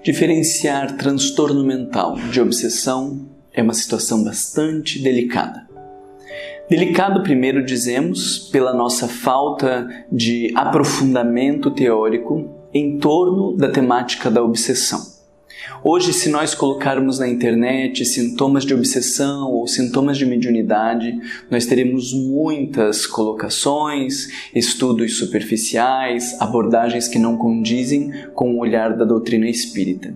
Diferenciar transtorno mental de obsessão é uma situação bastante delicada. Delicado, primeiro dizemos, pela nossa falta de aprofundamento teórico em torno da temática da obsessão. Hoje, se nós colocarmos na internet sintomas de obsessão ou sintomas de mediunidade, nós teremos muitas colocações, estudos superficiais, abordagens que não condizem com o olhar da doutrina espírita.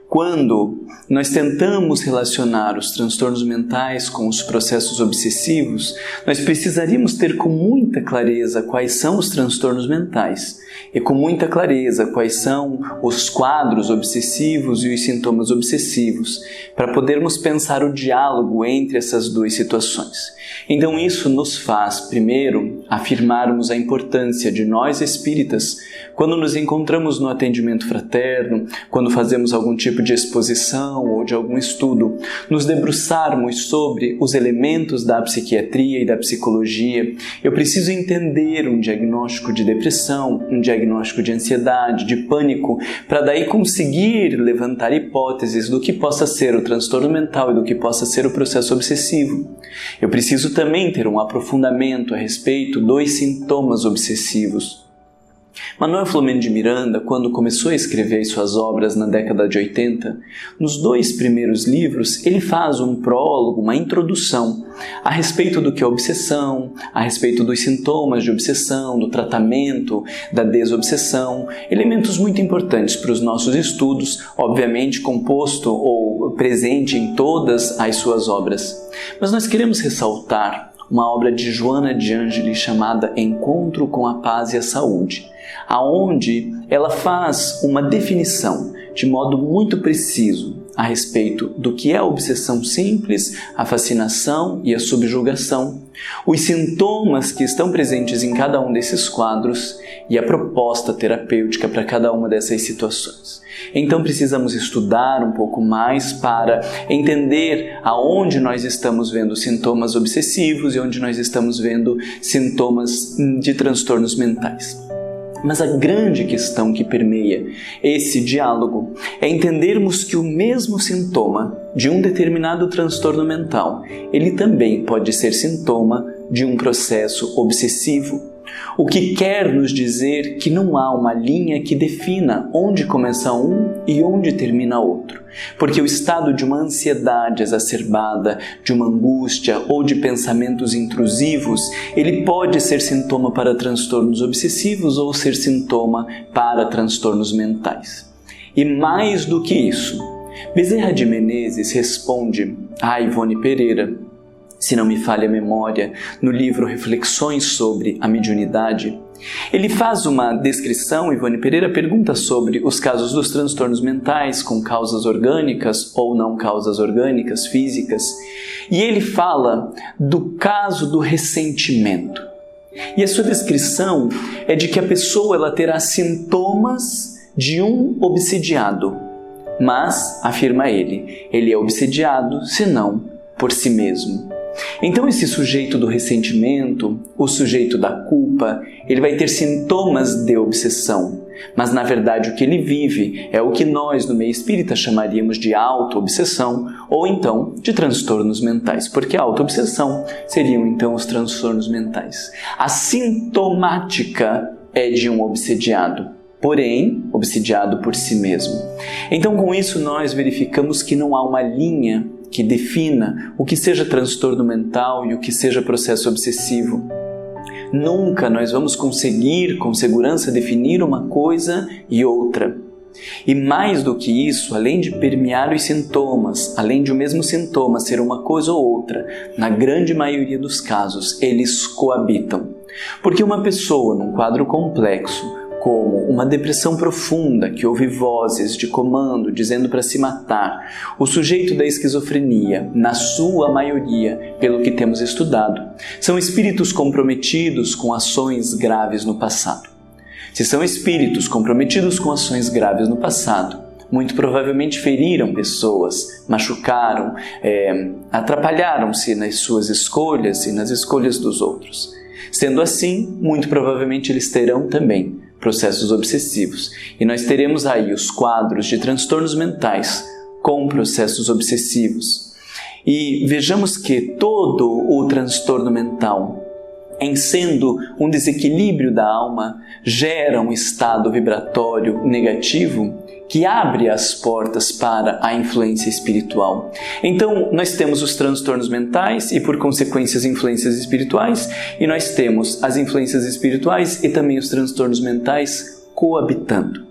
Quando nós tentamos relacionar os transtornos mentais com os processos obsessivos, nós precisaríamos ter com muita clareza quais são os transtornos mentais e com muita clareza quais são os quadros obsessivos e os sintomas obsessivos, para podermos pensar o diálogo entre essas duas situações. Então isso nos faz, primeiro, afirmarmos a importância de nós espíritas, quando nos encontramos no atendimento fraterno, quando fazemos algum tipo de exposição ou de algum estudo, nos debruçarmos sobre os elementos da psiquiatria e da psicologia. Eu preciso entender um diagnóstico de depressão, um diagnóstico de ansiedade, de pânico, para daí conseguir levantar hipóteses do que possa ser o transtorno mental e do que possa ser o processo obsessivo. Eu preciso também ter um aprofundamento a respeito dos sintomas obsessivos. Manuel Filomeno de Miranda, quando começou a escrever suas obras na década de 80, nos 2 primeiros livros ele faz um prólogo, uma introdução a respeito do que é obsessão, a respeito dos sintomas de obsessão, do tratamento da desobsessão, elementos muito importantes para os nossos estudos, obviamente composto ou presente em todas as suas obras. Mas nós queremos ressaltar uma obra de Joana de Ângeles chamada Encontro com a Paz e a Saúde, aonde ela faz uma definição de modo muito preciso a respeito do que é a obsessão simples, a fascinação e a subjugação, os sintomas que estão presentes em cada um desses quadros e a proposta terapêutica para cada uma dessas situações. Então precisamos estudar um pouco mais para entender aonde nós estamos vendo sintomas obsessivos e onde nós estamos vendo sintomas de transtornos mentais. Mas a grande questão que permeia esse diálogo é entendermos que o mesmo sintoma de um determinado transtorno mental, ele também pode ser sintoma de um processo obsessivo. O que quer nos dizer que não há uma linha que defina onde começa um e onde termina outro. Porque o estado de uma ansiedade exacerbada, de uma angústia ou de pensamentos intrusivos, ele pode ser sintoma para transtornos obsessivos ou ser sintoma para transtornos mentais. E mais do que isso, Bezerra de Menezes responde a Ivone Pereira, se não me falha a memória, no livro Reflexões sobre a Mediunidade. Ele faz uma descrição, Ivone Pereira pergunta sobre os casos dos transtornos mentais com causas orgânicas ou não causas orgânicas, físicas, e ele fala do caso do ressentimento. E a sua descrição é de que a pessoa ela terá sintomas de um obsidiado, mas, afirma ele é obsidiado senão por si mesmo. Então esse sujeito do ressentimento, o sujeito da culpa, ele vai ter sintomas de obsessão, mas na verdade o que ele vive é o que nós no meio espírita chamaríamos de auto-obsessão ou então de transtornos mentais, porque a auto-obsessão seriam então os transtornos mentais. A sintomática é de um obsidiado, porém obsidiado por si mesmo. Então com isso nós verificamos que não há uma linha que defina o que seja transtorno mental e o que seja processo obsessivo. Nunca nós vamos conseguir com segurança definir uma coisa e outra. E mais do que isso, além de permear os sintomas, além de o mesmo sintoma ser uma coisa ou outra, na grande maioria dos casos eles coabitam. Porque uma pessoa num quadro complexo, como uma depressão profunda, que ouve vozes de comando dizendo para se matar, o sujeito da esquizofrenia, na sua maioria, pelo que temos estudado, são espíritos comprometidos com ações graves no passado. Se são espíritos comprometidos com ações graves no passado, muito provavelmente feriram pessoas, machucaram, atrapalharam-se nas suas escolhas e nas escolhas dos outros. Sendo assim, muito provavelmente eles terão também processos obsessivos. E nós teremos aí os quadros de transtornos mentais com processos obsessivos. E vejamos que todo o transtorno mental, em sendo um desequilíbrio da alma, gera um estado vibratório negativo que abre as portas para a influência espiritual. Então, nós temos os transtornos mentais e, por consequência, as influências espirituais, e nós temos as influências espirituais e também os transtornos mentais coabitando.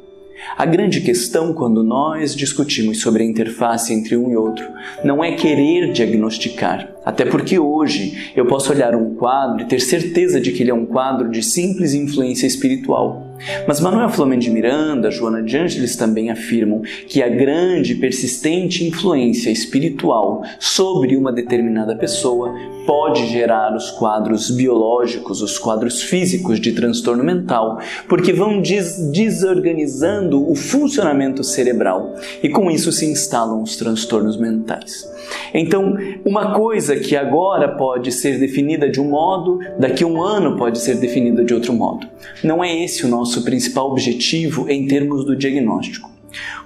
A grande questão quando nós discutimos sobre a interface entre um e outro não é querer diagnosticar, até porque hoje eu posso olhar um quadro e ter certeza de que ele é um quadro de simples influência espiritual. Mas Manuel Filomeno de Miranda, Joana de Ângeles também afirmam que a grande e persistente influência espiritual sobre uma determinada pessoa pode gerar os quadros biológicos, os quadros físicos de transtorno mental, porque vão desorganizando o funcionamento cerebral e com isso se instalam os transtornos mentais. Então, uma coisa que agora pode ser definida de um modo, daqui a um ano pode ser definida de outro modo. Não é esse o nosso principal objetivo em termos do diagnóstico.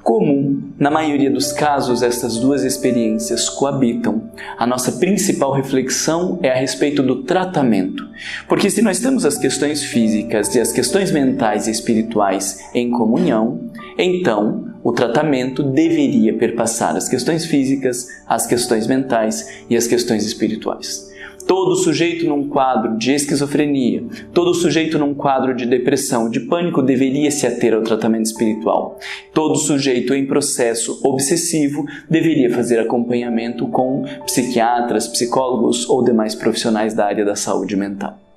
Como, na maioria dos casos, essas duas experiências coabitam, a nossa principal reflexão é a respeito do tratamento. Porque se nós temos as questões físicas e as questões mentais e espirituais em comunhão, então o tratamento deveria perpassar as questões físicas, as questões mentais e as questões espirituais. Todo sujeito num quadro de esquizofrenia, todo sujeito num quadro de depressão, de pânico, deveria se ater ao tratamento espiritual. Todo sujeito em processo obsessivo deveria fazer acompanhamento com psiquiatras, psicólogos ou demais profissionais da área da saúde mental.